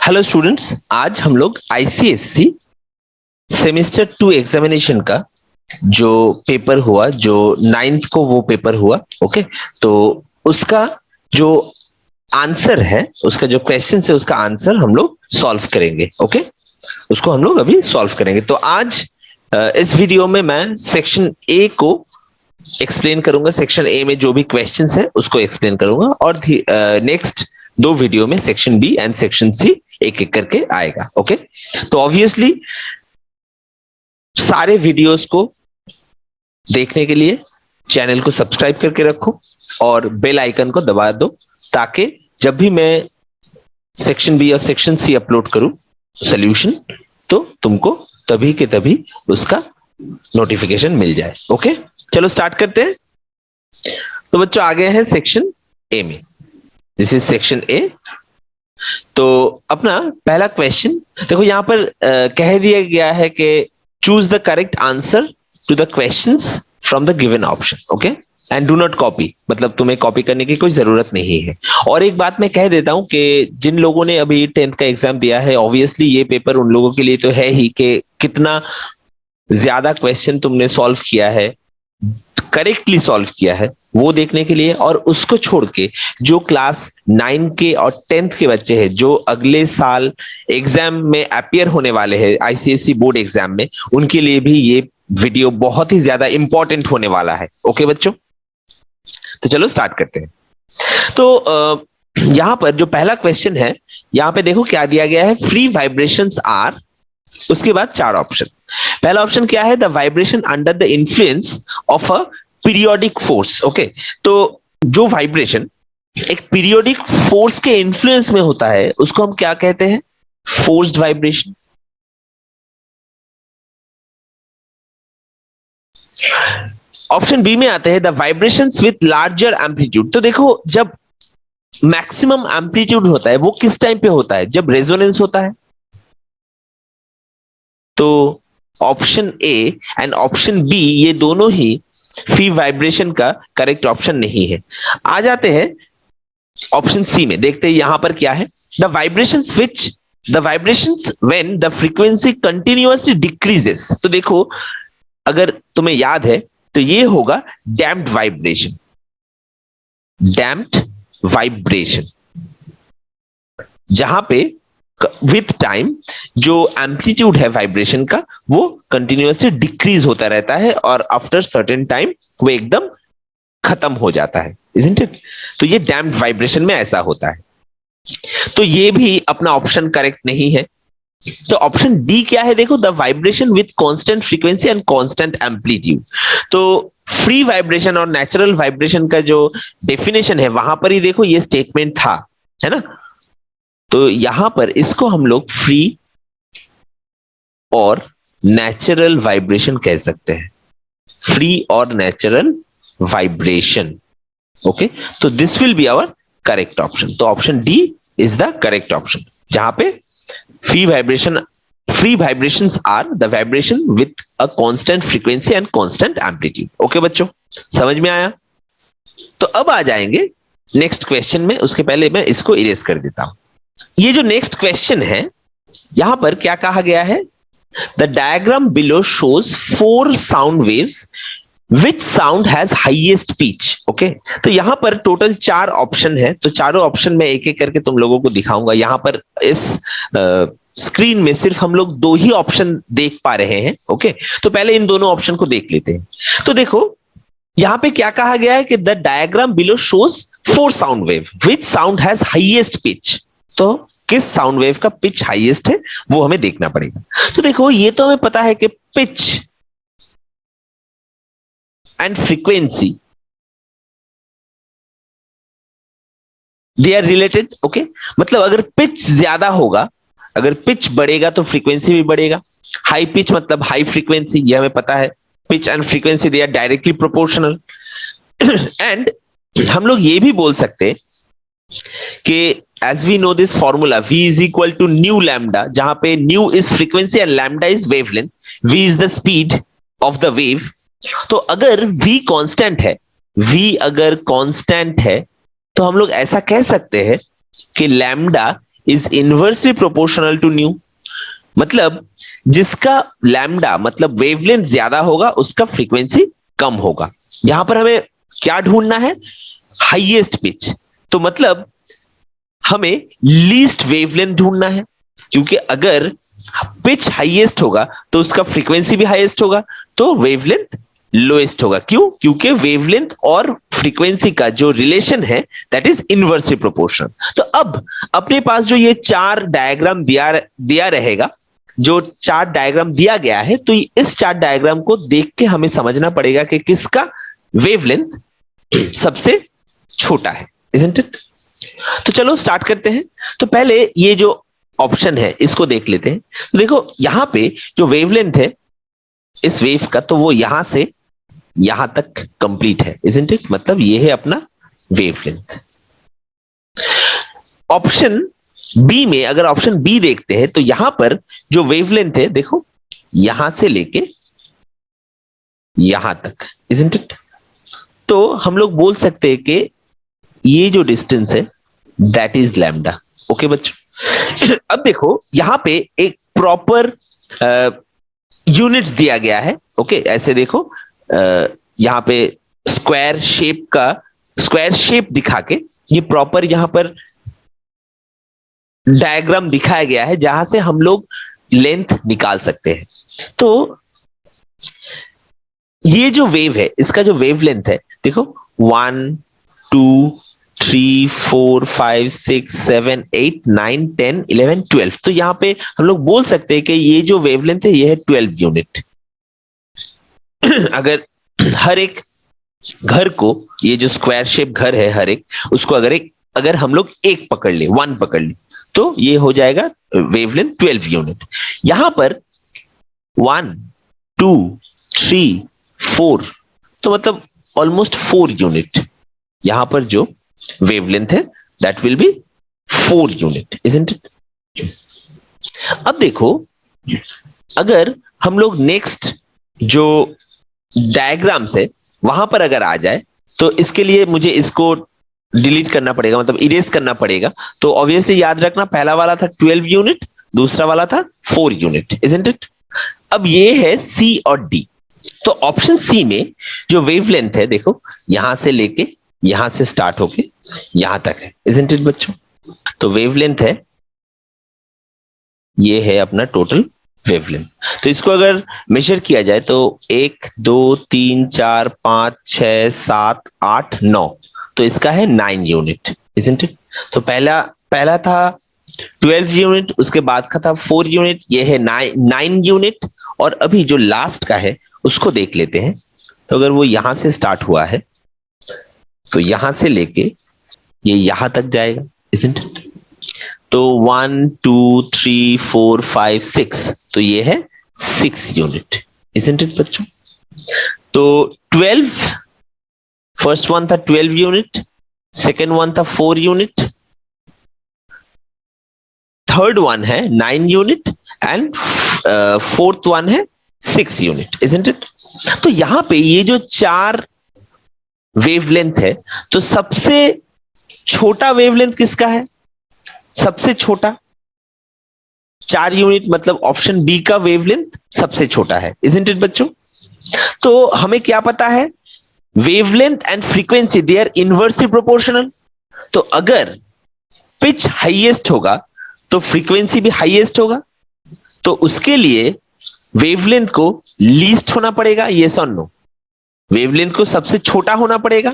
Hello students, आज हम लोग आईसीएससी सेमेस्टर 2 एग्जामिनेशन का जो पेपर हुआ, जो 9th को वो पेपर हुआ। ओके, तो उसका जो आंसर है, उसका जो क्वेश्चन है, उसका आंसर हम लोग सॉल्व करेंगे। ओके, उसको हम लोग अभी सॉल्व करेंगे। तो आज इस वीडियो में मैं सेक्शन ए को एक्सप्लेन करूंगा। सेक्शन ए में जो भी क्वेश्चंस है उसको एक्सप्लेन करूंगा, और नेक्स्ट दो वीडियो में section B and section C एक एक करके आएगा। ओके, तो ऑब्वियसली सारे वीडियोस को देखने के लिए चैनल को सब्सक्राइब करके रखो और बेल आइकन को दबा दो, ताकि जब भी मैं सेक्शन बी और सेक्शन सी अपलोड करूं सॉल्यूशन, तो तुमको तभी के तभी उसका नोटिफिकेशन मिल जाए। ओके, चलो स्टार्ट करते हैं। तो बच्चों, आगे है सेक्शन ए में। This is section A. तो अपना पहला क्वेश्चन देखो, यहां पर कह दिया गया है कि choose the correct answer to the questions from the given option. Okay, and do not copy, मतलब तुम्हें कॉपी करने की कोई जरूरत नहीं है। और एक बात मैं कह देता हूं कि जिन लोगों ने अभी 10th का एग्जाम दिया है, ऑब्वियसली ये पेपर उन लोगों के लिए तो है ही कि कितना ज्यादा क्वेश्चन तुमने सॉल्व किया है, करेक्टली सॉल्व किया है, वो देखने के लिए। और उसको छोड़ के जो क्लास 9 के और 10th के बच्चे हैं, जो अगले साल एग्जाम में अपियर होने वाले हैं आईसीएससी बोर्ड एग्जाम में, उनके लिए भी ये वीडियो बहुत ही ज्यादा इंपॉर्टेंट होने वाला है। ओके बच्चों, तो चलो स्टार्ट करते हैं। तो यहां पर जो पहला क्वेश्चन है, यहां पे देखो क्या दिया गया है। फ्री वाइब्रेशंस आर, उसके बाद चार ऑप्शन। पहला ऑप्शन क्या है? The vibration under the influence of a periodic force. Okay, तो जो वाइब्रेशन एक पीरियोडिक फोर्स के इन्फ्लुएंस में होता है, उसको हम क्या कहते हैं? Forced vibration. ऑप्शन बी में आते हैं the vibrations with larger amplitude. तो देखो, जब मैक्सिमम एम्पलीट्यूड होता है वो किस टाइम पे होता है? जब रेजोनेंस होता है। तो option A and option B, ये दोनों ही फ्री वाइब्रेशन का करेक्ट ऑप्शन नहीं है। आ जाते हैं ऑप्शन सी में, देखते हैं यहां पर क्या है। The vibrations when the frequency continuously decreases. तो देखो, अगर तुम्हें याद है तो ये होगा डैम्प्ड वाइब्रेशन। डैम्प्ड वाइब्रेशन, जहां पे विथ टाइम जो एम्पलीट्यूड है वाइब्रेशन का, वो कंटिन्यूअसली डिक्रीज होता रहता है, और आफ्टर सर्टेन टाइम वो एकदम खत्म हो जाता है, इजंट इट? तो ये डैम्प्ड वाइब्रेशन में ऐसा होता है। तो ये भी अपना ऑप्शन करेक्ट नहीं है। तो ऑप्शन डी क्या है? देखो, the vibration with constant frequency and constant amplitude. तो फ्री वाइब्रेशन और नेचुरल वाइब्रेशन का जो डेफिनेशन है, वहां पर ही देखो ये स्टेटमेंट था, है ना? तो यहां पर इसको हम लोग फ्री और नेचुरल वाइब्रेशन कह सकते हैं। फ्री और नेचुरल वाइब्रेशन। ओके, तो this will be our correct option. तो option D is the correct option, जहां पे free vibrations are the vibration with a constant frequency and constant amplitude. Okay बच्चों, समझ में आया? तो अब आ जाएंगे नेक्स्ट क्वेश्चन में। उसके पहले मैं इसको इरेज कर देता हूं। ये जो नेक्स्ट क्वेश्चन है, यहां पर क्या कहा गया है? The diagram below shows 4 sound waves, which sound has highest pitch. Okay, तो यहां पर टोटल 4 ऑप्शन है। तो चारों ऑप्शन में एक एक करके तुम लोगों को दिखाऊंगा। यहां पर इस स्क्रीन में सिर्फ हम लोग 2 ही ऑप्शन देख पा रहे हैं। ओके, तो पहले इन दोनों ऑप्शन को देख लेते हैं। तो देखो, यहां पे क्या कहा गया है कि the diagram below shows 4 sound wave, which sound has highest pitch. तो किस साउंड वेव का पिच हाईएस्ट है, वो हमें देखना पड़ेगा। तो देखो, ये तो हमें पता है कि pitch and frequency, they are related. Okay, मतलब अगर पिच ज्यादा होगा, अगर पिच बढ़ेगा तो फ्रीक्वेंसी भी बढ़ेगा। हाई पिच मतलब हाई फ्रीक्वेंसी, ये हमें पता है। Pitch and frequency they are directly proportional. And हम लोग ये भी बोल सकते हैं कि as we know this formula, v is equal to nu lambda, जहां पे nu is frequency and lambda is wavelength, v is the speed of the wave। तो अगर v कांस्टेंट है, v अगर कांस्टेंट है, तो हम लोग ऐसा कह सकते हैं कि lambda is inversely proportional to nu, मतलब जिसका लैम्डा मतलब वेवलेंथ ज्यादा होगा उसका फ्रीक्वेंसी कम होगा। यहां पर हमें क्या ढूंढना है? Highest pitch. तो मतलब हमें लीस्ट वेवलेंथ ढूंढना है, क्योंकि अगर पिच हाईएस्ट होगा तो उसका फ्रीक्वेंसी भी हाईएस्ट होगा, तो वेवलेंथ लोएस्ट होगा। क्यों? क्योंकि वेवलेंथ और फ्रीक्वेंसी का जो रिलेशन है दैट इज इनवर्सली प्रोपोर्शनल। तो अब अपने पास जो ये चार डायग्राम दिया रहेगा, जो चार्ट डायग्राम दिया गया है, तो इस चार्ट डायग्राम को देख के हमें समझना पड़ेगा कि किसका वेवलेंथ सबसे छोटा है, इजंट इट? तो चलो स्टार्ट करते हैं। तो पहले ये जो ऑप्शन है इसको देख लेते हैं। तो देखो यहां पे जो वेवलेंथ है इस वेव का, तो वो यहां से यहां तक कंप्लीट है, इजंट इट? मतलब ये है अपना वेवलेंथ। ऑप्शन बी में अगर ऑप्शन बी देखते हैं तो यहां पर जो वेवलेंथ है देखो यहां से लेके यहां तक, इजंट इट? तो हम लोग बोल सकते हैं कि ये जो डिस्टेंस है दैट इज लैम्डा। ओके बच्चों, अब देखो यहां पे एक प्रॉपर यूनिट्स दिया गया है। ओके ऐसे देखो, यहां पे स्क्वायर शेप दिखा के ये प्रॉपर यहां पर डायग्राम दिखाया गया है जहां से हम लोग लेंथ निकाल सकते हैं। तो ये जो वेव है इसका जो वेवलेंथ है देखो 1 2 3 4 5 6 7 8 9 10 11 12। तो यहां पे हम लोग बोल सकते हैं कि ये जो वेवलेंथ है ये है 12 यूनिट। अगर हर एक घर को, ये जो स्क्वायर शेप घर है हर एक, उसको अगर हम लोग एक पकड़ ले, वन पकड़ ले, तो ये हो जाएगा वेवलेंथ 12 यूनिट। यहां पर 1 2 3 4, तो मतलब ऑलमोस्ट 4 यूनिट यहां पर जो वेवलेंथ है that will B 4 unit, isn't it? अब देखो अगर हम लोग नेक्स्ट जो डायग्राम्स है वहां पर अगर आ जाए, तो इसके लिए मुझे इसको डिलीट करना पड़ेगा, मतलब इरेज करना पड़ेगा। तो ऑब्वियसली याद रखना पहला वाला था 12 यूनिट, दूसरा वाला था 4 यूनिट, इजंट इट? अब ये है सी और डी। तो ऑप्शन सी में जो वेवलेंथ है देखो यहां से लेके यहां से स्टार्ट होके यहां तक है, इजंट इट बच्चों? तो वेवलेंथ है, ये है अपना टोटल वेवलेंथ। तो इसको अगर मेजर किया जाए तो 1 2 3 4 5 6 7 8 9, तो इसका है 9 यूनिट, इजंट इट? तो पहला पहला था 12 यूनिट, उसके बाद का था 4 यूनिट, ये है 9 यूनिट। और अभी जो लास्ट का है उसको देख लेते हैं। तो अगर वो यहां से स्टार्ट हुआ है तो यहां से लेके ये यहां तक जाएगा, इजंट इट? तो 1 2 3 4 5 6, तो ये है 6 यूनिट, इजंट इट बच्चों? तो 12, फर्स्ट वन था 12 यूनिट, सेकेंड वन था 4 यूनिट, थर्ड वन है 9 यूनिट एंड फोर्थ वन है 6 यूनिट, इजंट इट? तो यहां पे ये जो चार वेवलेंथ है, तो सबसे छोटा वेवलेंथ किसका है? सबसे छोटा 4 यूनिट, मतलब ऑप्शन बी का वेवलेंथ सबसे छोटा है, इजंट इट बच्चों? तो हमें क्या पता है? Wavelength and frequency they are inversely proportional. तो अगर पिच हाईएस्ट होगा तो फ्रीक्वेंसी भी हाईएस्ट होगा, तो उसके लिए वेवलेंथ को लीस्ट होना पड़ेगा, यस और नो? वेवलेंथ को सबसे छोटा होना पड़ेगा।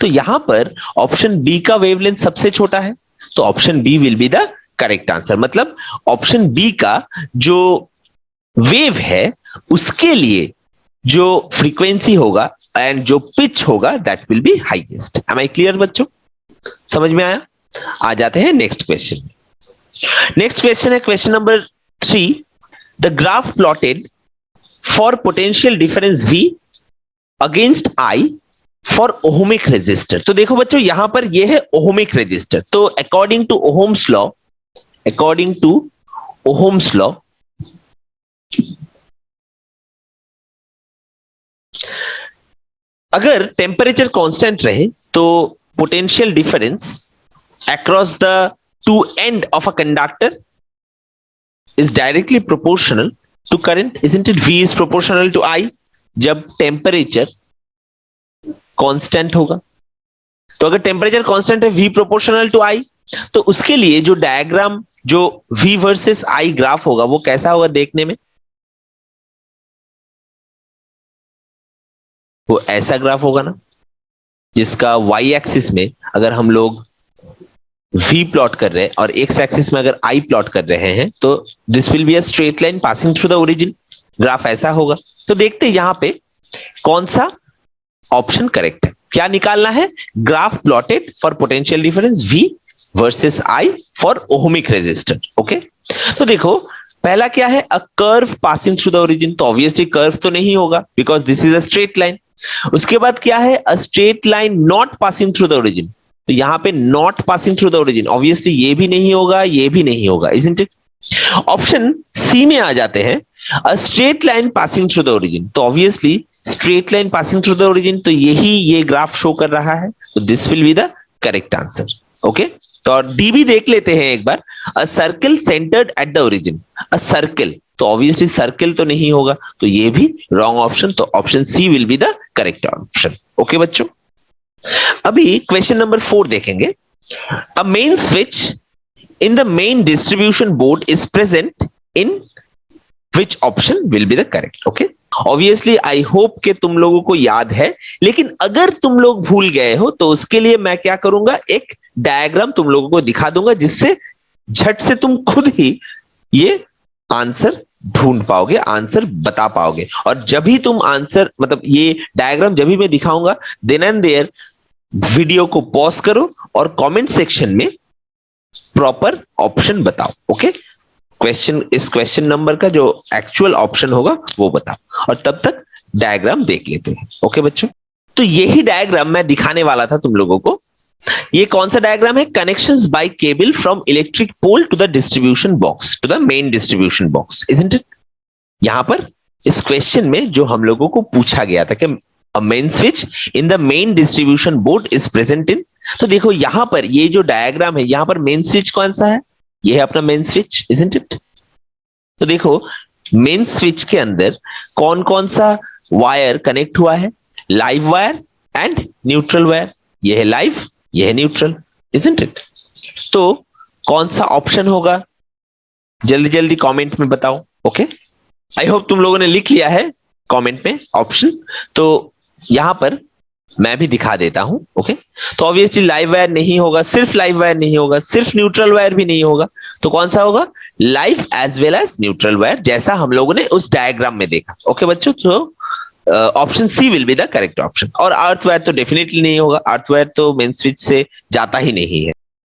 तो यहां पर ऑप्शन बी का वेवलेंथ सबसे छोटा है, तो option B will be the correct answer. मतलब ऑप्शन बी का जो वेव है उसके लिए जो फ्रीक्वेंसी होगा एंड जो पिच होगा that will be highest. Am I clear बच्चों? समझ में आया? आ जाते हैं नेक्स्ट क्वेश्चन। नेक्स्ट क्वेश्चन है question number 3। The graph plotted for potential difference V against I for ohmic resistor. तो देखो बच्चों यहां पर ये है ओहमिक रेजिस्टर। तो according to Ohm's law, according to Ohm's law, अगर टेम्परेचर कांस्टेंट रहे तो potential difference across the to end of a conductor is directly proportional to current, isn't it? V is proportional to I. जब temperature constant होगा, तो अगर temperature constant है, V proportional to I, तो उसके लिए जो डायग्राम, जो V वर्सेस I ग्राफ होगा, वो कैसा होगा देखने में? वो ऐसा ग्राफ होगा ना, जिसका y एक्सिस में अगर हम लोग V प्लॉट कर रहे हैं और x एक्सिस में अगर I प्लॉट कर रहे हैं, तो this will be a straight line passing through the origin. Graph ऐसा होगा। तो देखते हैं यहां पे कौन सा ऑप्शन करेक्ट है। क्या निकालना है? Graph plotted for potential difference V versus I for ohmic resistor. Okay, तो देखो पहला क्या है? A curve passing through the origin. तो ऑब्वियसली कर्व तो नहीं होगा, because this is a straight line. उसके बाद क्या है? A straight line not passing through the origin. तो यहां पे not passing through the origin, obviously ये भी नहीं होगा, ये भी नहीं होगा, इजंट इट? ऑप्शन सी में आ जाते हैं, a straight line passing through the origin. तो obviously straight line passing through the origin, तो यही ये ग्राफ शो कर रहा है, तो this will be the correct answer. Okay, तो और डी भी देख लेते हैं एक बार, a circle centered at the origin. A circle, तो ऑब्वियसली सर्कल तो नहीं होगा, तो ये भी रॉन्ग ऑप्शन, तो option C will be the correct option. Okay बच्चों, अभी क्वेश्चन नंबर 4 देखेंगे। अ main switch in the main distribution board is present in which option will be the correct? Okay, obviously I hope कि तुम लोगों को याद है, लेकिन अगर तुम लोग भूल गए हो तो उसके लिए मैं क्या करूंगा, एक डायग्राम तुम लोगों को दिखा दूंगा, जिससे झट से तुम खुद ही ये आंसर ढूंढ पाओगे, आंसर बता पाओगे। और जब भी तुम आंसर, मतलब ये डायग्राम जब भी मैं दिखाऊंगा, देन एंड देयर वीडियो को पॉज करो और कमेंट सेक्शन में प्रॉपर ऑप्शन बताओ। ओके, क्वेश्चन, इस क्वेश्चन नंबर का जो एक्चुअल ऑप्शन होगा वो बताओ, और तब तक डायग्राम देख लेते हैं। ओके बच्चों, तो यही डायग्राम मैं दिखाने वाला था तुम लोगों को। ये कौन सा डायग्राम है? Connections by cable from electric pole to the distribution box, to the main distribution box, isn't it? यहां पर इस क्वेश्चन में जो हम लोगों को पूछा गया था कि अ main switch in the main distribution board is present इन, तो देखो यहां पर ये जो डायग्राम है, यहां पर मेन स्विच कौन सा है? ये है अपना मेन स्विच, इजंट इट? तो देखो मेन स्विच के अंदर कौन कौन सा वायर कनेक्ट हुआ है? Live wire and neutral wire. ये है लाइव, ये है न्यूट्रल, इजंट इट? तो कौन सा ऑप्शन होगा? जल्दी जल्दी कमेंट में बताओ। ओके, आई होप तुम लोगों ने लिख लिया है कमेंट में ऑप्शन। तो यहां पर मैं भी दिखा देता हूं। ओके, तो ऑब्वियसली लाइव वायर नहीं होगा, सिर्फ लाइव वायर नहीं होगा, सिर्फ न्यूट्रल वायर भी नहीं होगा, तो कौन सा होगा? Live as well as neutral wire, जैसा हम लोगों ने उस डायग्राम में देखा। ओके बच्चों, तो option C will be the correct option. और अर्थ वायर तो डेफिनेटली नहीं होगा, अर्थ वायर तो मेन स्विच से जाता ही नहीं है,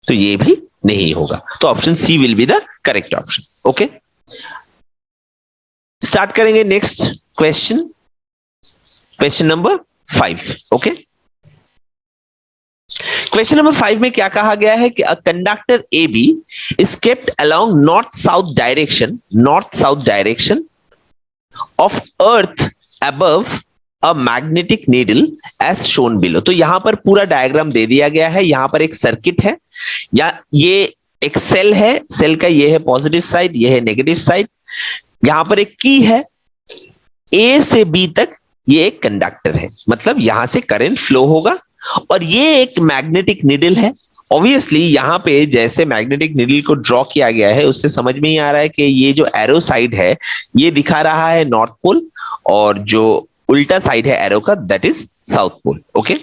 तो ये भी नहीं होगा, तो option C will be the correct option. Okay, start करेंगे next question, question number 5। Okay, question number 5 में क्या कहा गया है कि a conductor A B is kept along north south direction, north south direction of earth above a magnetic needle as shown below. तो यहां पर पूरा डायग्राम दे दिया गया है। यहां पर एक सर्किट है, या ये एक सेल है, सेल का ये है पॉजिटिव साइड, ये है नेगेटिव साइड। यहां पर एक की है, ए से बी तक ये एक कंडक्टर है, मतलब यहां से करंट फ्लो होगा, और ये एक मैग्नेटिक निडल है। ऑब्वियसली यहां पे जैसे मैग्नेटिक निडल को ड्रॉ किया गया है, उससे समझ में ही आ रहा है कि ये जो एरो साइड है, ये दिखा रहा है नॉर्थ पोल, और जो उल्टा साइड है एरो का, that is south pole. Okay,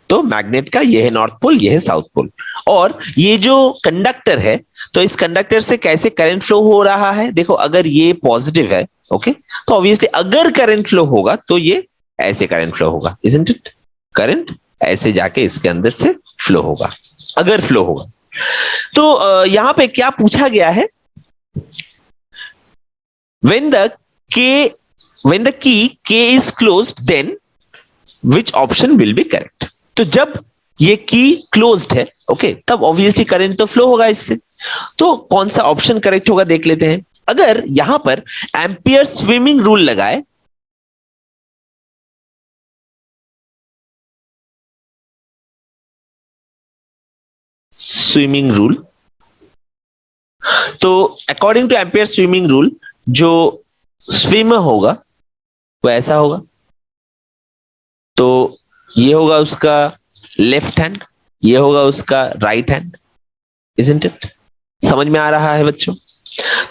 तो मैग्नेट का ये है नॉर्थ पोल, ये है साउथ पोल। और ये जो कंडक्टर है, तो इस कंडक्टर से कैसे करंट फ्लो हो रहा है? देखो अगर ये पॉजिटिव है, ओके, तो ऑब्वियसली अगर करंट फ्लो होगा तो ये ऐसे करंट फ्लो होगा, इजंट इट? करंट ऐसे जाके इसके अंदर से फ्लो होगा, अगर फ्लो होगा। तो यहां पे क्या पूछा गया है? when the k when the key k is closed, then which option will be correct? तो जब ये की क्लोज्ड है, ओके, तब ऑब्वियसली करंट तो फ्लो होगा इससे, तो कौन सा ऑप्शन करेक्ट होगा देख लेते हैं। अगर यहां पर एम्पियर स्विमिंग रूल लगाए, स्विमिंग रूल, तो according two ampere swimming rule जो स्विमर होगा वो ऐसा होगा, तो ये होगा उसका लेफ्ट हैंड, ये होगा उसका राइट हैंड, इजंट इट? समझ में आ रहा है बच्चों?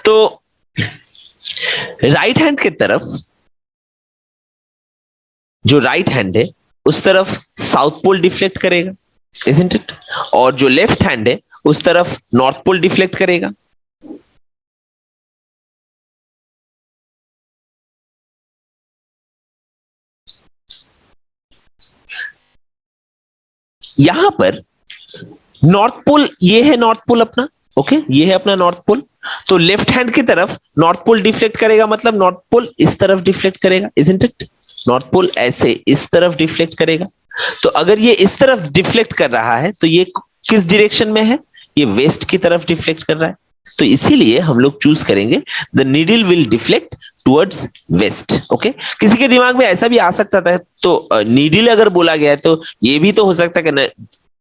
तो राइट हैंड की तरफ, जो राइट हैंड है उस तरफ साउथ पोल डिफ्लेक्ट करेगा, इजंट इट? और जो लेफ्ट हैंड है उस तरफ नॉर्थ पोल डिफ्लेक्ट करेगा। यहां पर नॉर्थ पोल, ये है नॉर्थ पोल अपना, ओके, ये है अपना नॉर्थ पोल। तो लेफ्ट हैंड की तरफ नॉर्थ पोल डिफ्लेक्ट करेगा, मतलब नॉर्थ पोल इस तरफ डिफ्लेक्ट करेगा, इजंट इट? नॉर्थ पोल ऐसे इस तरफ डिफ्लेक्ट करेगा। तो अगर ये इस तरफ डिफ्लेक्ट कर रहा है तो ये किस डायरेक्शन में है? ये वेस्ट की तरफ डिफ्लेक्ट कर रहा है। तो इसीलिए हम लोग चूज करेंगे the needle will deflect towards waste. Okay, किसी के दिमाग में ऐसा भी आ सकता था, तो नीडल अगर बोला गया है तो ये भी तो हो सकता है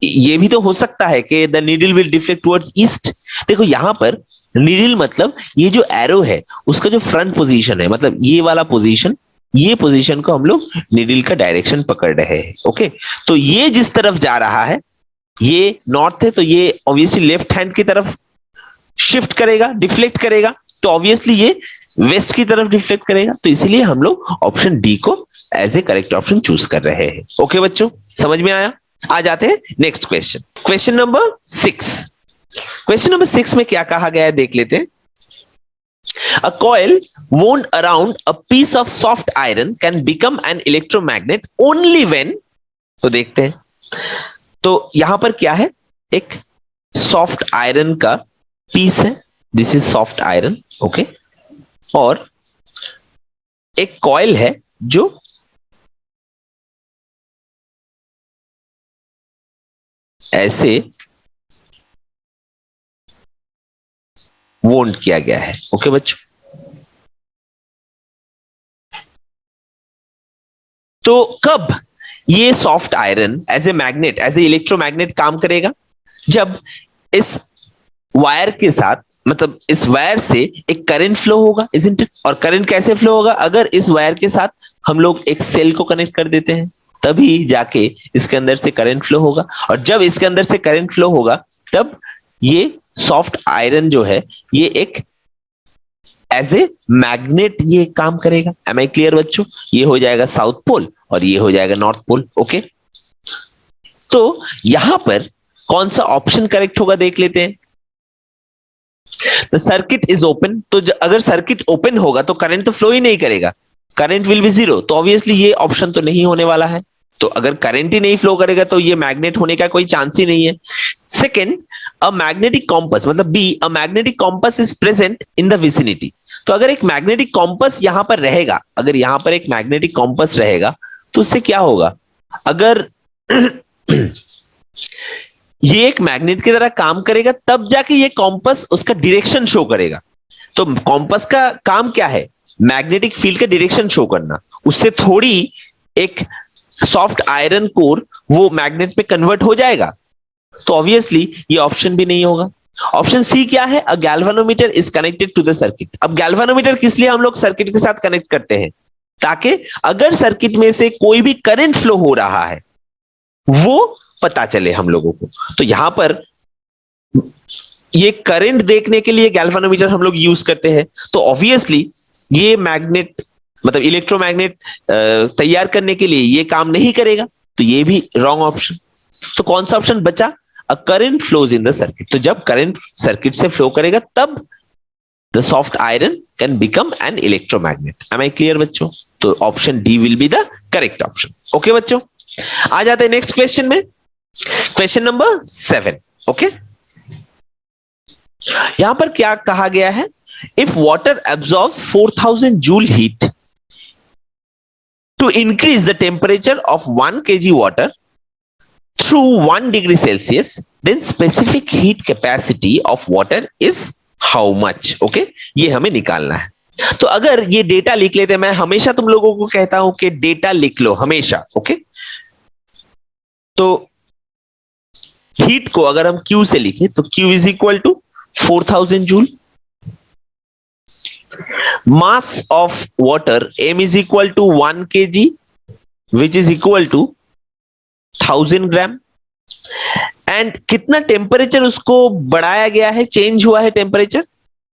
कि ये भी तो हो सकता है कि the needle will deflect towards east. देखो यहां पर नीडल मतलब ये जो एरो है उसका जो फ्रंट पोजीशन है, मतलब ये वाला पोजीशन, ये पोजीशन को हम लोग नीडल का डायरेक्शन पकड़ रहे हैं। ओके, तो ये जिस तरफ जा रहा है ये नॉर्थ है, तो ये ऑब्वियसली लेफ्ट हैंड की तरफ शिफ्ट करेगा, डिफ्लेक्ट करेगा, तो ऑब्वियसली ये वेस्ट की तरफ डिफ्लेक्ट करेगा। तो इसीलिए हम लोग ऑप्शन डी को as a correct option choose कर रहे हैं। ओके बच्चों, समझ में आया? आ जाते हैं next question, question number 6। Question number 6 में क्या कहा गया है देख लेते हैं। A coil wound around a piece of soft iron can become an electromagnet only when, तो देखते हैं। तो यहां पर क्या है, एक सॉफ्ट आयरन का पीस है, this is soft iron, okay, और एक कॉइल है जो ऐसे वोंड किया गया है। ओके बच्चों, तो कब ये soft iron as a magnet, as a electromagnet काम करेगा? जब इस वायर के साथ, मतलब इस वायर से एक करंट फ्लो होगा, इजंट इट? और करंट कैसे फ्लो होगा? अगर इस वायर के साथ हम लोग एक सेल को कनेक्ट कर देते हैं तभी जाके इसके अंदर से करंट फ्लो होगा, और जब इसके अंदर से करंट फ्लो होगा तब ये सॉफ्ट आयरन जो है ये एक एज ए मैग्नेट ये काम करेगा। एम आई क्लियर बच्चों? ये हो जाएगा साउथ पोल और ये हो जाएगा नॉर्थ पोल। ओके, तो यहां पर कौन सा ऑप्शन करेक्ट होगा देख लेते हैं। द सर्किट इज ओपन, तो अगर सर्किट ओपन होगा तो करंट तो फ्लो ही नहीं करेगा, करंट विल बी जीरो, तो ऑब्वियसली ये ऑप्शन तो नहीं होने वाला है। तो अगर करंट ही नहीं फ्लो करेगा तो ये मैग्नेट होने का कोई चांस ही नहीं है। सेकेंड, अ मैग्नेटिक कॉम्पस, मतलब B, a magnetic compass is present in the vicinity. तो अगर एक मैग्नेटिक कॉम्पस यहां पर रहेगा, अगर यहां पर एक मैग्नेटिक कॉम्पस रहेगा तो उससे क्या होगा? अगर ये एक मैग्नेट की तरह काम करेगा तब जाके ये कॉम्पस उसका डायरेक्शन शो करेगा। तो कॉम्पस का काम क्या है? मैग्नेटिक फील्ड का डायरेक्शन शो करना। उससे थोड़ी एक सॉफ्ट आयरन कोर वो मैग्नेट में कन्वर्ट हो जाएगा, तो ऑब्वियसली ये ऑप्शन भी नहीं होगा। ऑप्शन सी क्या है? A galvanometer is connected to the circuit. अब गैल्वानोमीटर किस लिए हम लोग सर्किट के साथ कनेक्ट करते हैं? ताकि अगर सर्किट में से कोई भी करंट फ्लो हो रहा है वो पता चले हम लोगों को। तो यहां पर ये करंट देखने के लिए गैल्वानोमीटर हम लोग यूज करते हैं, तो ऑब्वियसली ये मैग्नेट, मतलब इलेक्ट्रोमैग्नेट तैयार करने के लिए ये काम नहीं करेगा, तो ये भी रॉन्ग ऑप्शन। तो कौन सा ऑप्शन बचा? A current flows in the circuit. तो जब करंट सर्किट से फ्लो करेगा तब the soft iron can become an electromagnet. Am I clear बच्चों? तो option D will be the correct option. Okay बच्चों, आ जाते हैं नेक्स्ट क्वेश्चन में, क्वेश्चन नंबर 7। ओके, यहां पर क्या कहा गया है? If water absorbs 4000 joule heat to increase the temperature of 1 kg water through 1 degree Celsius, then specific heat capacity of water is how much? Okay, ये हमें निकालना है। तो अगर ये डेटा लिख लेते हैं, मैं हमेशा तुम लोगों को कहता हूं कि डेटा लिख लो हमेशा। ओके, तो हीट को अगर हम Q से लिखें तो Q is equal to 4000 joule. Mass of water m is equal to 1 kg which is equal to 1000 gram. And कितना टेम्परेचर उसको बढ़ाया गया है, चेंज हुआ है temperature,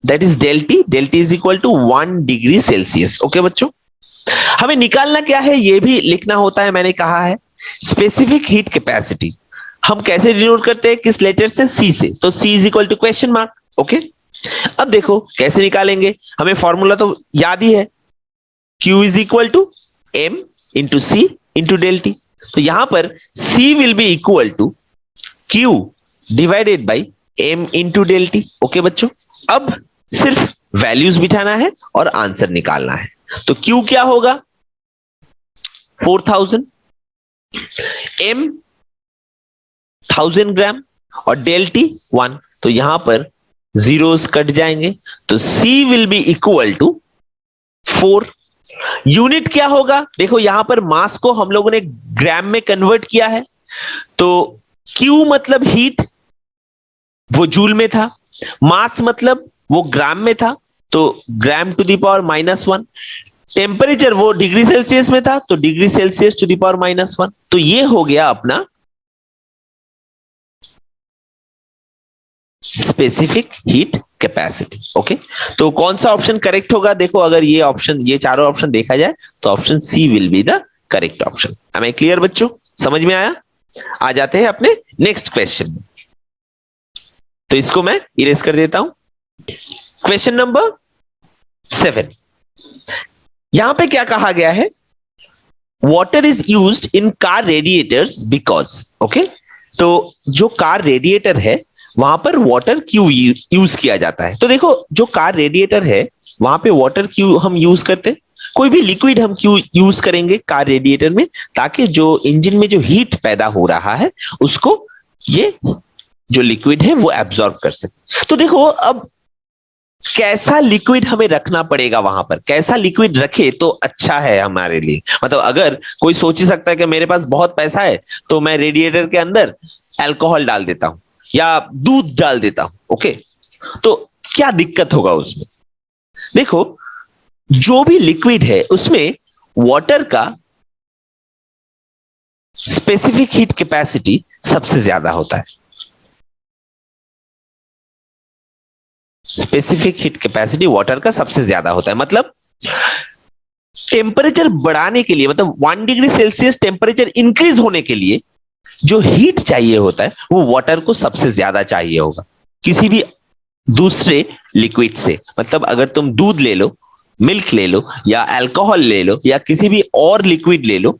that is delta T. Delta T is equal to 1 degree Celsius. Okay बच्चों, हमें निकालना क्या है ये भी लिखना होता है, मैंने कहा है। स्पेसिफिक हीट कैपेसिटी हम कैसे डिनोट करते हैं, किस लेटर से, सी से। तो C is equal to question mark. Okay, अब देखो कैसे निकालेंगे, हमें फॉर्मूला तो याद ही है, Q is equal to M into C into delta T. तो यहां पर C will be equal to Q divided by M into delta T. Okay बच्चों, अब सिर्फ वैल्यूज बिठाना है और आंसर निकालना है। तो Q क्या होगा, 4000, M 1000 ग्राम और डेल्टी 1। तो यहां पर जीरोस कट जाएंगे, तो C will be equal to 4। Unit क्या होगा, देखो यहां पर मास को हम लोगों ने ग्राम में कन्वर्ट किया है, तो Q मतलब हीट, वो जूल में था, मास मतलब वो ग्राम में था, तो gram to the power -1। Temperature वो डिग्री सेल्सियस में था, तो degree Celsius to the power -1। तो ये हो गया अपना स्पेसिफिक हीट कैपेसिटी। ओके, तो कौन सा ऑप्शन करेक्ट होगा, देखो अगर ये ऑप्शन, ये चारों ऑप्शन देखा जाए तो option C will be the correct option. Am I clear बच्चों, समझ में आया? आ जाते हैं अपने नेक्स्ट क्वेश्चन में। तो इसको मैं इरेज कर देता हूं। क्वेश्चन नंबर 7, यहां पे क्या कहा गया है, water is used in car radiators because. Okay, तो जो कार रेडिएटर है वहां पर वाटर क्यों यूज किया जाता है। तो देखो जो कार रेडिएटर है वहां पे वाटर क्यों हम यूज करते हैं, कोई भी लिक्विड हम क्यों यूज करेंगे कार रेडिएटर में, ताकि जो इंजन में जो हीट पैदा हो रहा है उसको ये जो लिक्विड है वो एब्जॉर्ब कर सके। तो देखो अब कैसा लिक्विड हमें रखना पड़ेगा वहां पर, कैसा लिक्विड रखे तो अच्छा है हमारे लिए। मतलब अगर कोई सोच ही सकता है कि मेरे पास बहुत पैसा है तो मैं रेडिएटर के अंदर अल्कोहल डाल देता हूं या दूध डाल देता हूं। ओके, तो क्या दिक्कत होगा उसमें, देखो जो भी लिक्विड है उसमें वाटर का स्पेसिफिक हीट कैपेसिटी सबसे ज्यादा होता है। स्पेसिफिक हीट कैपेसिटी वाटर का सबसे ज्यादा होता है, मतलब टेम्परेचर बढ़ाने के लिए, मतलब 1 डिग्री सेल्सियस टेम्परेचर इंक्रीज होने के लिए जो हीट चाहिए होता है वो वाटर को सबसे ज्यादा चाहिए होगा किसी भी दूसरे लिक्विड से। मतलब अगर तुम दूध ले लो, मिल्क ले लो या अल्कोहल ले लो या किसी भी और लिक्विड ले लो,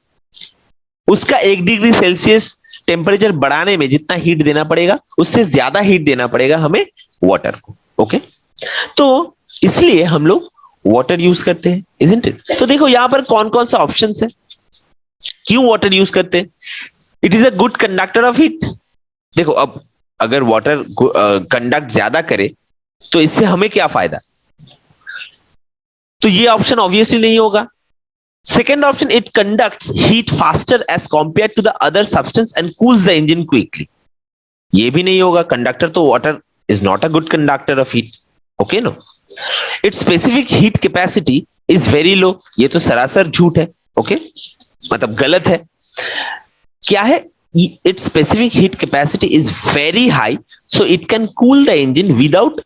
उसका 1 डिग्री सेल्सियस टेम्परेचर बढ़ाने में जितना हीट देना पड़ेगा उससे ज्यादा हीट देना पड़ेगा हमें वाटर को। ओके, तो इसलिए हम लोग वाटर यूज करते हैं, इजंट इट। तो देखो यहां पर कौन कौन सा ऑप्शन है, क्यों वाटर यूज करते हैं, it is a good conductor of heat. देखो अब अगर वाटर कंडक्ट ज्यादा करे तो इससे हमें क्या फायदा, तो ये ऑप्शन ऑब्वियसली नहीं होगा। Second option, it conducts heat faster as compare to the other substance and cools the engine quickly, ये भी नहीं होगा। कंडक्टर तो water is not a good conductor of heat. Okay no, it's specific heat capacity is very low, ये तो सरासर झूठ है। ओके, मतलब गलत है। क्या है, its specific heat capacity is very high so it can cool the engine without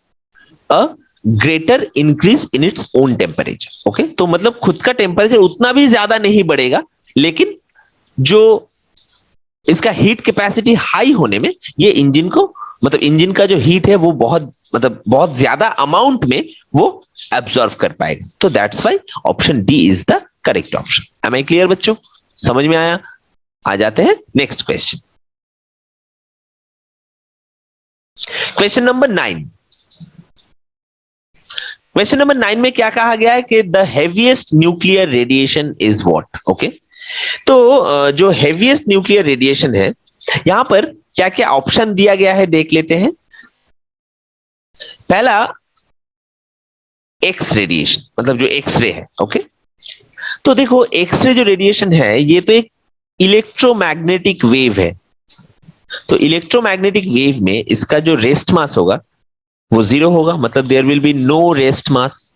a greater increase in its own temperature. Okay, तो मतलब खुद का टेम्परेचर उतना भी ज्यादा नहीं बढ़ेगा, लेकिन जो इसका हीट कैपेसिटी हाई होने में ये इंजन को, मतलब इंजन का जो हीट है वो बहुत, मतलब बहुत ज्यादा अमाउंट में वो एब्जॉर्व कर पाएगा। तो that's why option D is the correct option. Am I clear बच्चों, समझ में आया? आ जाते हैं next question. Question number 9। Question number 9 में क्या कहा गया है कि the heaviest nuclear radiation is what. Okay, तो जो हेवीएस्ट न्यूक्लियर रेडिएशन है यहां पर क्या क्या ऑप्शन दिया गया है देख लेते हैं। पहला एक्स रेडिएशन, मतलब जो एक्सरे है। ओके, तो देखो एक्सरे जो रेडिएशन है ये तो एक इलेक्ट्रोमैग्नेटिक वेव है। तो इलेक्ट्रोमैग्नेटिक वेव में इसका जो रेस्ट मास होगा वो जीरो होगा, मतलब there will be no rest mass.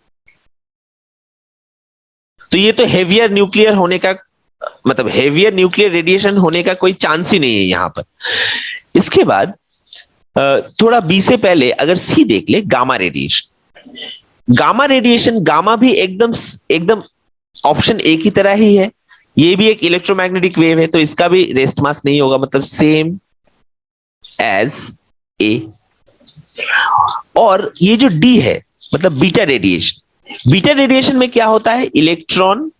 तो ये तो हेवियर न्यूक्लियर होने का, मतलब हेवियर न्यूक्लियर रेडिएशन होने का कोई चांस ही नहीं है यहां पर। इसके बाद थोड़ा बी से पहले अगर सी देख ले, gamma radiation. Gamma radiation, gamma भी एकदम एकदम ऑप्शन ए की तरह ही है, ये भी एक इलेक्ट्रोमैग्नेटिक वेव है, तो इसका भी रेस्ट मास नहीं होगा, मतलब सेम एज ए। और ये जो डी है, मतलब बीटा रेडिएशन, बीटा रेडिएशन में क्या होता है, इलेक्ट्रॉन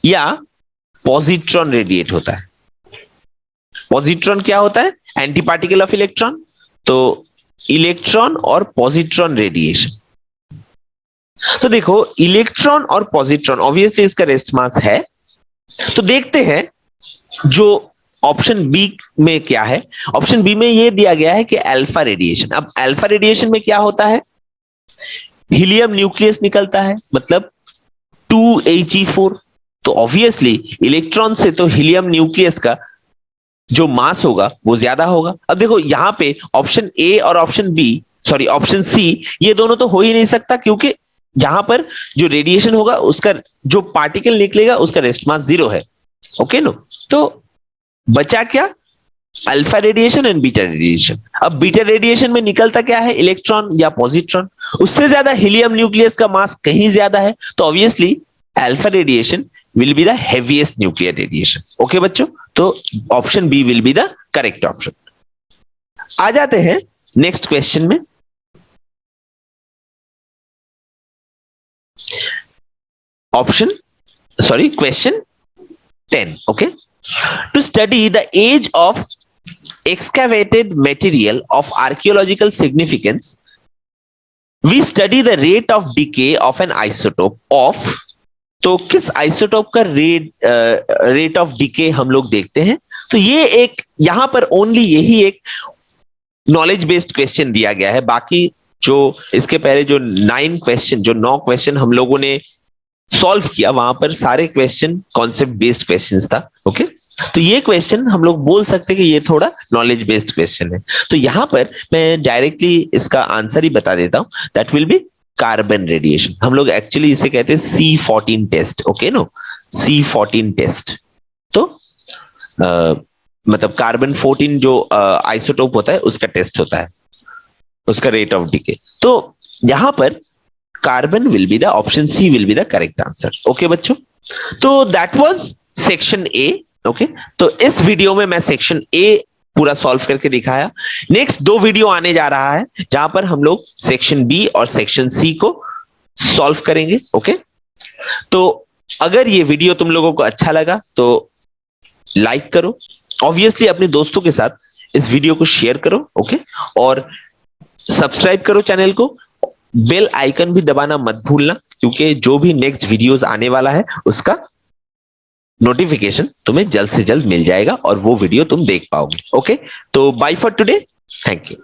या पॉजिट्रॉन रेडिएट होता है। पॉजिट्रॉन क्या होता है, एंटी पार्टिकल ऑफ इलेक्ट्रॉन, तो इलेक्ट्रॉन और पॉजिट्रॉन रेडिएशन। तो देखो इलेक्ट्रॉन और पॉजिट्रॉन ऑब्वियसली इसका रेस्ट मास है, तो देखते हैं जो ऑप्शन बी में क्या है। ऑप्शन बी में ये दिया गया है कि अल्फा रेडिएशन। अब अल्फा रेडिएशन में क्या होता है, हीलियम न्यूक्लियस निकलता है, मतलब 2He4। तो ऑब्वियसली इलेक्ट्रॉन से तो हीलियम न्यूक्लियस का जो मास होगा वो ज्यादा होगा। अब देखो यहां पे ऑप्शन ए और option B, sorry option C, ये दोनों तो हो ही नहीं सकता, क्योंकि यहां पर जो रेडिएशन होगा उसका जो पार्टिकल निकलेगा उसका रेस्ट मास जीरो है। ओके नो, तो बचा क्या, alpha radiation and beta radiation. अब बीटा रेडिएशन में निकलता क्या है, इलेक्ट्रॉन या पॉजिट्रॉन, उससे ज्यादा हीलियम न्यूक्लियस का मास कहीं ज्यादा है, तो obviously alpha radiation will be the heaviest nuclear radiation. Okay बच्चों, तो option B will be the correct option. आ जाते हैं नेक्स्ट क्वेश्चन में। Option sorry question 10। Okay, to study the age of excavated material of archaeological significance, we study the rate of decay of an isotope of, तो किस isotope का rate of decay हम लोग देखते हैं। तो ये एक यहां पर ओनली यही एक नॉलेज बेस्ड क्वेश्चन दिया गया है, बाकी जो इसके पहले जो 9 क्वेश्चन हम लोगों ने सॉल्व किया वहां पर सारे क्वेश्चन कॉन्सेप्ट बेस्ड क्वेश्चंस था। ओके, तो ये क्वेश्चन हम लोग बोल सकते हैं कि ये थोड़ा नॉलेज बेस्ड क्वेश्चन है। तो यहां पर मैं डायरेक्टली इसका आंसर ही बता देता हूं, that will B carbon radiation. हम लोग एक्चुअली इसे कहते हैं C14 test. Okay no, C14 test. तो मतलब कार्बन 14 जो आइसोटोप होता है उसका टेस्ट होता है, उसका रेट ऑफ डिके। तो यहां पर carbon will be the option C will be the correct answer. Okay बच्चों, तो that was section A. Okay, तो इस वीडियो में मैं सेक्शन ए पूरा सॉल्व करके दिखाया। नेक्स्ट 2 वीडियो आने जा रहा है जहां पर हम लोग सेक्शन बी और सेक्शन सी को सॉल्व करेंगे। ओके, तो अगर ये वीडियो तुम लोगों को अच्छा लगा तो लाइक करो, ऑब्वियसली अपने दोस्तों के साथ इस वीडियो को शेयर करो। ओके, और सब्सक्राइब करो चैनल को, बेल आइकन भी दबाना मत भूलना, क्योंकि जो भी नेक्स्ट वीडियोस आने वाला है उसका नोटिफिकेशन तुम्हें जल्द से जल्द मिल जाएगा और वो वीडियो तुम देख पाओगे। ओके, तो bye for today, thank you.